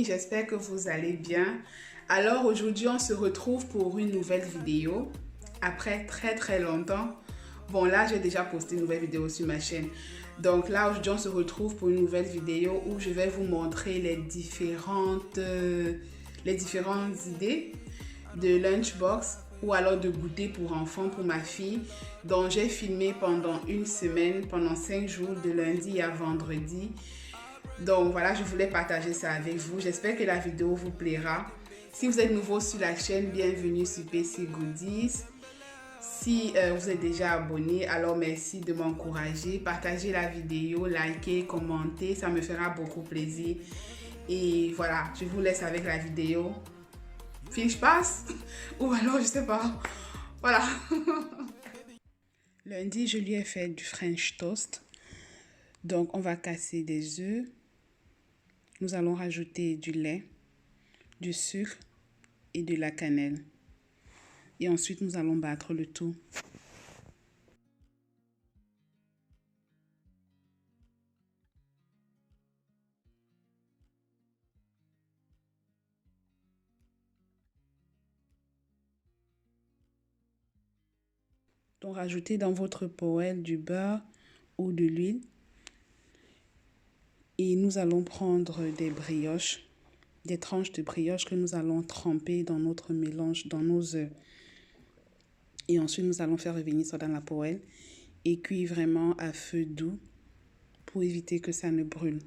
amis, j'espère que vous allez bien. Alors aujourd'hui, on se retrouve pour une nouvelle vidéo après très longtemps. Bon, là, j'ai déjà posté une nouvelle vidéo sur ma chaîne. Donc là, aujourd'hui, on se retrouve pour une nouvelle vidéo où je vais vous montrer les différentes idées de lunchbox ou alors de goûter pour enfants pour ma fille, dont j'ai filmé pendant une semaine, pendant 5 jours, de lundi à vendredi. Donc voilà, je voulais partager ça avec vous. J'espère que la vidéo vous plaira. Si vous êtes nouveau sur la chaîne, bienvenue sur PC Goodies. Si vous êtes déjà abonné, alors merci de m'encourager. Partagez la vidéo, likez, commentez, ça me fera beaucoup plaisir. Et voilà, je vous laisse avec la vidéo. Fiche passe ou alors je sais pas. Voilà. Lundi, je lui ai fait du French toast. Donc on va casser des œufs. Nous allons rajouter du lait, du sucre et de la cannelle. Et ensuite, nous allons battre le tout. Donc, rajoutez dans votre poêle du beurre ou de l'huile. Et nous allons prendre des brioches, des tranches de brioche que nous allons tremper dans notre mélange, dans nos œufs. Et ensuite, nous allons faire revenir ça dans la poêle et cuire vraiment à feu doux pour éviter que ça ne brûle.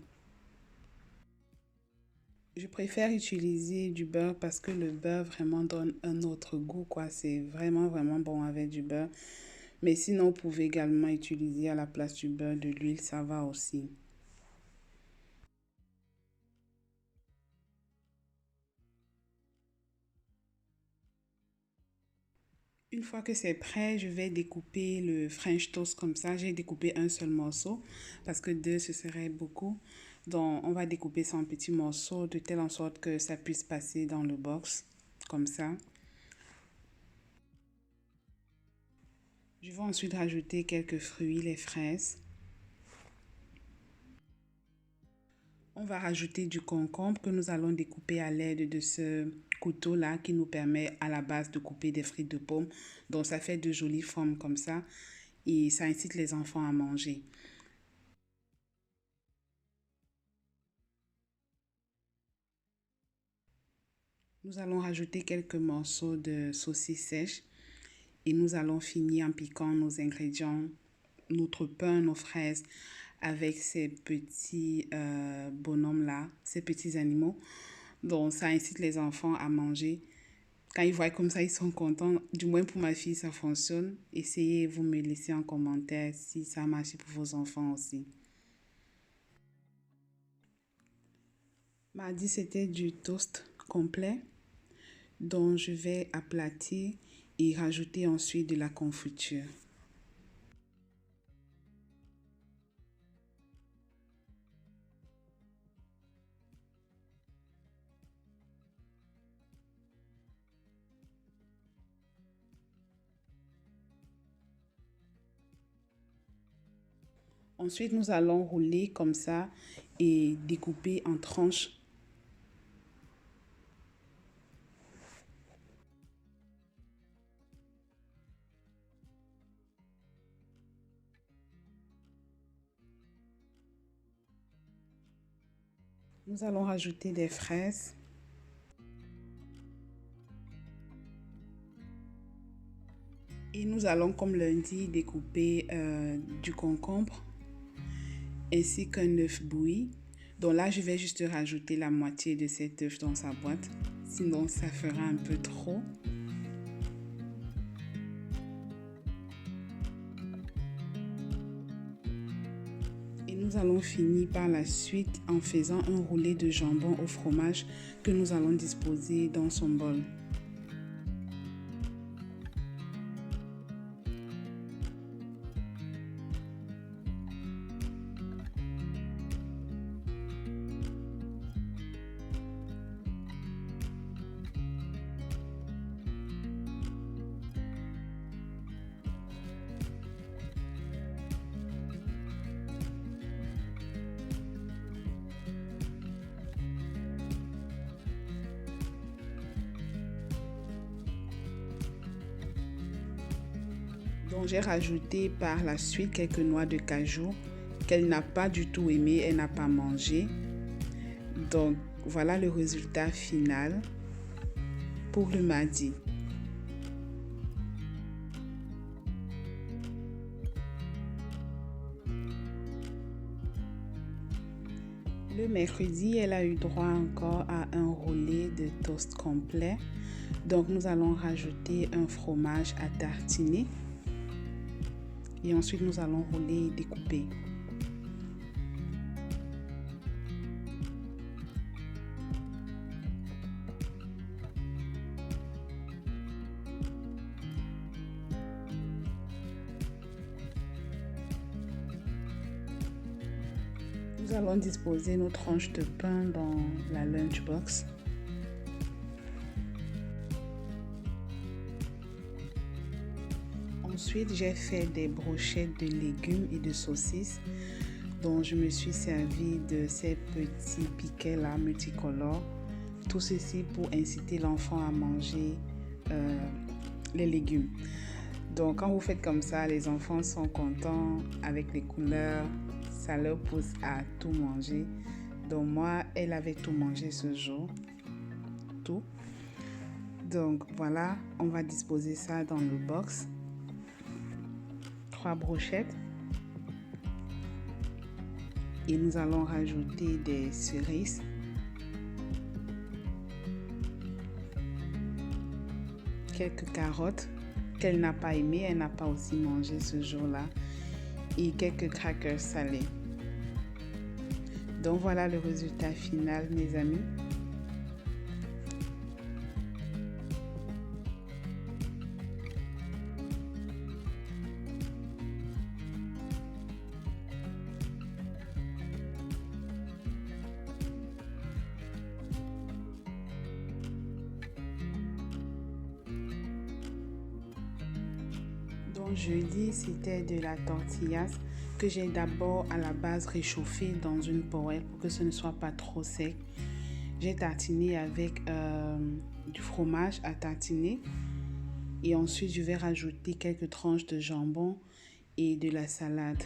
Je préfère utiliser du beurre parce que le beurre vraiment donne un autre goût, quoi. C'est vraiment bon avec du beurre. Mais sinon, vous pouvez également utiliser à la place du beurre de l'huile, ça va aussi. Une fois que c'est prêt, je vais découper le French toast comme ça. J'ai découpé un seul morceau parce que deux, ce serait beaucoup. Donc, on va découper ça en petits morceaux de telle en sorte que ça puisse passer dans le box, comme ça. Je vais ensuite rajouter quelques fruits, les fraises. On va rajouter du concombre que nous allons découper à l'aide de ce couteau-là qui nous permet à la base de couper des frites de pommes. Donc ça fait de jolies formes comme ça et ça incite les enfants à manger. Nous allons rajouter quelques morceaux de saucisse sèche et nous allons finir en piquant nos ingrédients, notre pain, nos fraises avec ces petits bonhommes-là, ces petits animaux. Donc ça incite les enfants à manger. Quand ils voient comme ça, ils sont contents. Du moins pour ma fille, ça fonctionne. Essayez, vous me laissez en commentaire si ça a marché pour vos enfants aussi. Mardi, c'était du toast complet dont je vais aplatir et rajouter ensuite de la confiture. Ensuite, nous allons rouler comme ça et découper en tranches. Nous allons rajouter des fraises. Et nous allons, comme lundi, découper du concombre ainsi qu'un œuf bouilli. Donc là, je vais juste rajouter la moitié de cet œuf dans sa boîte. Sinon, ça fera un peu trop. Et nous allons finir par la suite en faisant un roulé de jambon au fromage que nous allons disposer dans son bol. Donc j'ai rajouté par la suite quelques noix de cajou qu'elle n'a pas du tout aimé, elle n'a pas mangé. Donc voilà le résultat final pour le mardi. Le mercredi, elle a eu droit encore à un roulé de toast complet. Donc nous allons rajouter un fromage à tartiner. Et ensuite nous allons rouler et découper. Nous allons disposer nos tranches de pain dans la lunchbox. Ensuite, j'ai fait des brochettes de légumes et de saucisses dont je me suis servi de ces petits piquets là multicolores. Tout ceci pour inciter l'enfant à manger les légumes. Donc quand vous faites comme ça, les enfants sont contents avec les couleurs, ça leur pousse à tout manger. Donc moi, elle avait tout mangé ce jour, tout. Donc voilà, on va disposer ça dans le box. 3 brochettes. Et nous allons rajouter des cerises. Quelques carottes qu'elle n'a pas aimé, elle n'a pas aussi mangé ce jour-là. Et quelques crackers salés. Donc voilà le résultat final, mes amis. Donc jeudi, c'était de la tortillas que j'ai d'abord à la base réchauffée dans une poêle pour que ce ne soit pas trop sec. J'ai tartiné avec du fromage à tartiner et ensuite je vais rajouter quelques tranches de jambon et de la salade.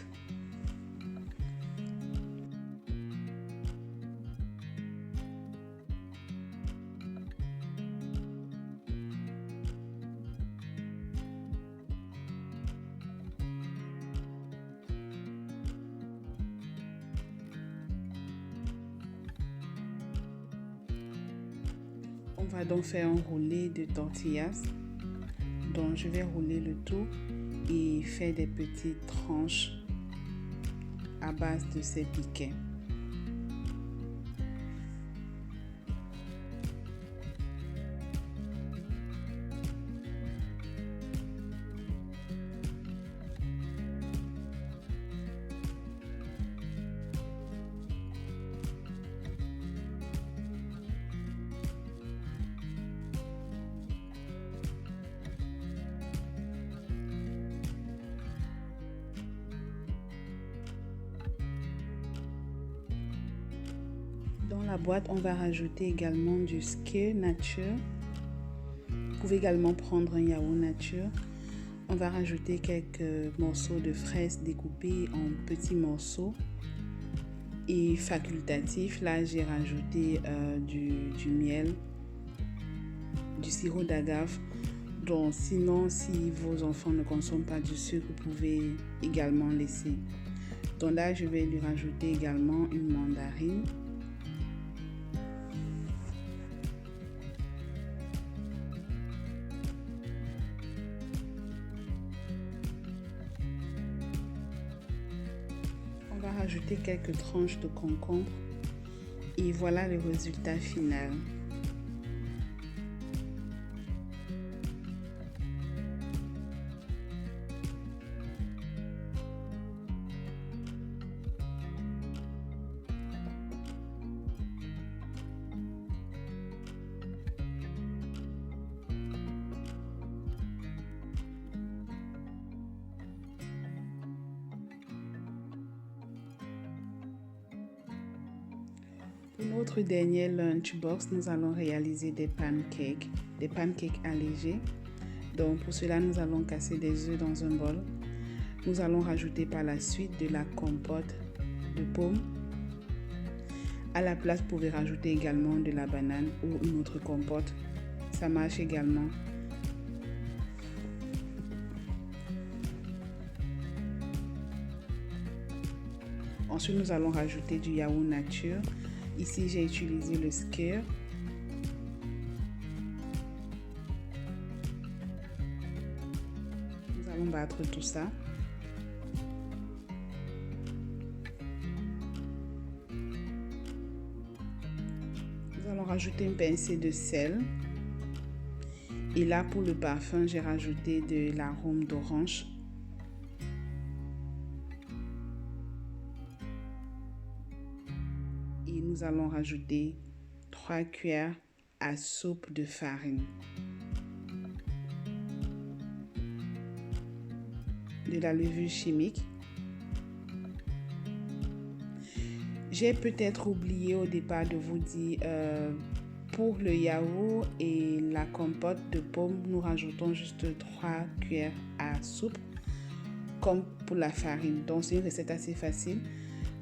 On va donc faire un roulé de tortillas. Donc je vais rouler le tout et faire des petites tranches à base de ces piquets. Dans la boîte, on va rajouter également du skyr nature. Vous pouvez également prendre un yaourt nature. On va rajouter quelques morceaux de fraises découpés en petits morceaux. Et facultatif, là j'ai rajouté du miel, du sirop d'agave. Donc sinon, si vos enfants ne consomment pas du sucre, vous pouvez également laisser. Donc là, je vais lui rajouter également une mandarine. On va rajouter quelques tranches de concombre et voilà le résultat final. Pour notre dernier lunchbox, nous allons réaliser des pancakes allégés. Donc pour cela, nous allons casser des œufs dans un bol. Nous allons rajouter par la suite de la compote de pommes. À la place, vous pouvez rajouter également de la banane ou une autre compote. Ça marche également. Ensuite, nous allons rajouter du yaourt nature. Ici, j'ai utilisé le skyr. Nous allons battre tout ça. Nous allons rajouter une pincée de sel. Et là, pour le parfum, j'ai rajouté de l'arôme d'orange. Et nous allons rajouter 3 cuillères à soupe de farine. De la levure chimique. J'ai peut-être oublié au départ de vous dire, pour le yaourt et la compote de pommes, nous rajoutons juste 3 cuillères à soupe, comme pour la farine. Donc c'est une recette assez facile.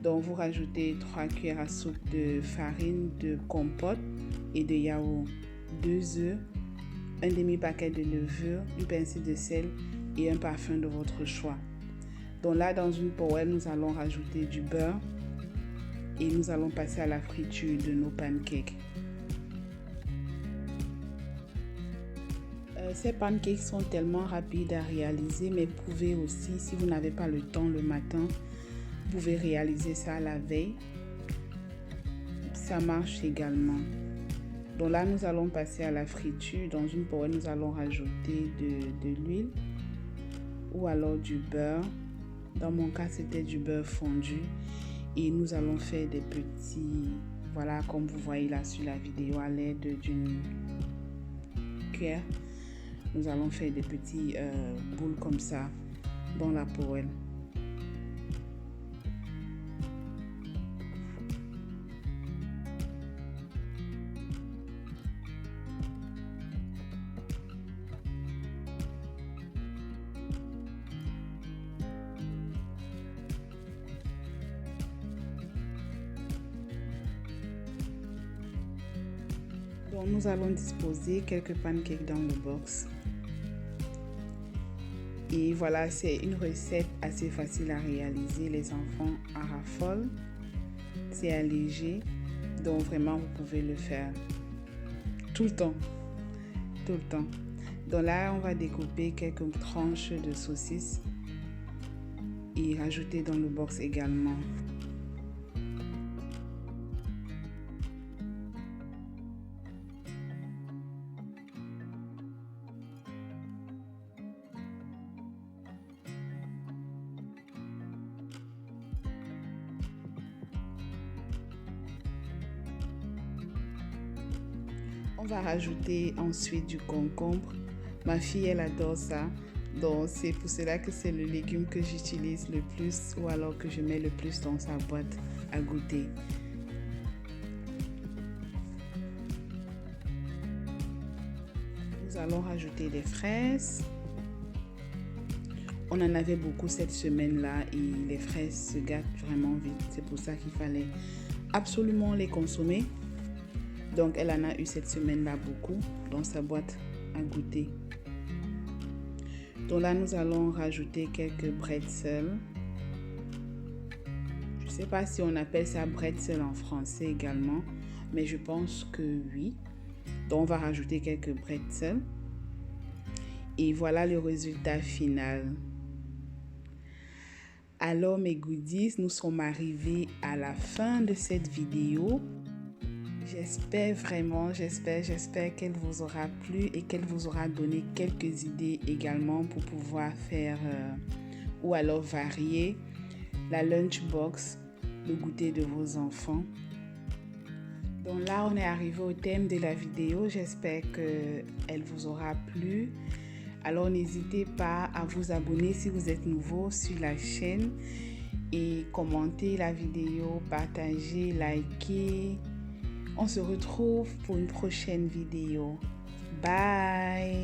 Donc vous rajoutez 3 cuillères à soupe de farine, de compote et de yaourt, 2 œufs, un demi-paquet de levure, une pincée de sel et un parfum de votre choix. Donc là, dans une poêle, nous allons rajouter du beurre et nous allons passer à la friture de nos pancakes. Ces pancakes sont tellement rapides à réaliser, mais vous pouvez aussi, si vous n'avez pas le temps le matin, vous pouvez réaliser ça la veille. Ça marche également. Donc là, nous allons passer à la friture. Dans une poêle, nous allons rajouter de l'huile ou alors du beurre. Dans mon cas, c'était du beurre fondu. Et nous allons faire des petits, voilà, comme vous voyez là sur la vidéo, à l'aide d'une cuillère. Nous allons faire des petits boules comme ça dans la poêle. Donc nous allons disposer quelques pancakes dans le box. Et voilà, c'est une recette assez facile à réaliser. Les enfants en raffolent. C'est allégé. Donc vraiment, vous pouvez le faire tout le temps. Tout le temps. Donc là, on va découper quelques tranches de saucisses et rajouter dans le box également. On va rajouter ensuite du concombre. Ma fille, elle adore ça. Donc, c'est pour cela que c'est le légume que j'utilise le plus ou alors que je mets le plus dans sa boîte à goûter. Nous allons rajouter des fraises. On en avait beaucoup cette semaine-là et les fraises se gâtent vraiment vite. C'est pour ça qu'il fallait absolument les consommer. Donc, elle en a eu cette semaine-là beaucoup dans sa boîte à goûter. Donc là, nous allons rajouter quelques bretzels. Je ne sais pas si on appelle ça bretzel en français également, mais je pense que oui. Donc, on va rajouter quelques bretzels. Et voilà le résultat final. Alors, mes goodies, nous sommes arrivés à la fin de cette vidéo. J'espère vraiment, j'espère qu'elle vous aura plu et qu'elle vous aura donné quelques idées également pour pouvoir faire ou alors varier la lunchbox, le goûter de vos enfants. Donc là, on est arrivé au thème de la vidéo. J'espère qu'elle vous aura plu. Alors n'hésitez pas à vous abonner si vous êtes nouveau sur la chaîne et commenter la vidéo, partager, liker. On se retrouve pour une prochaine vidéo. Bye!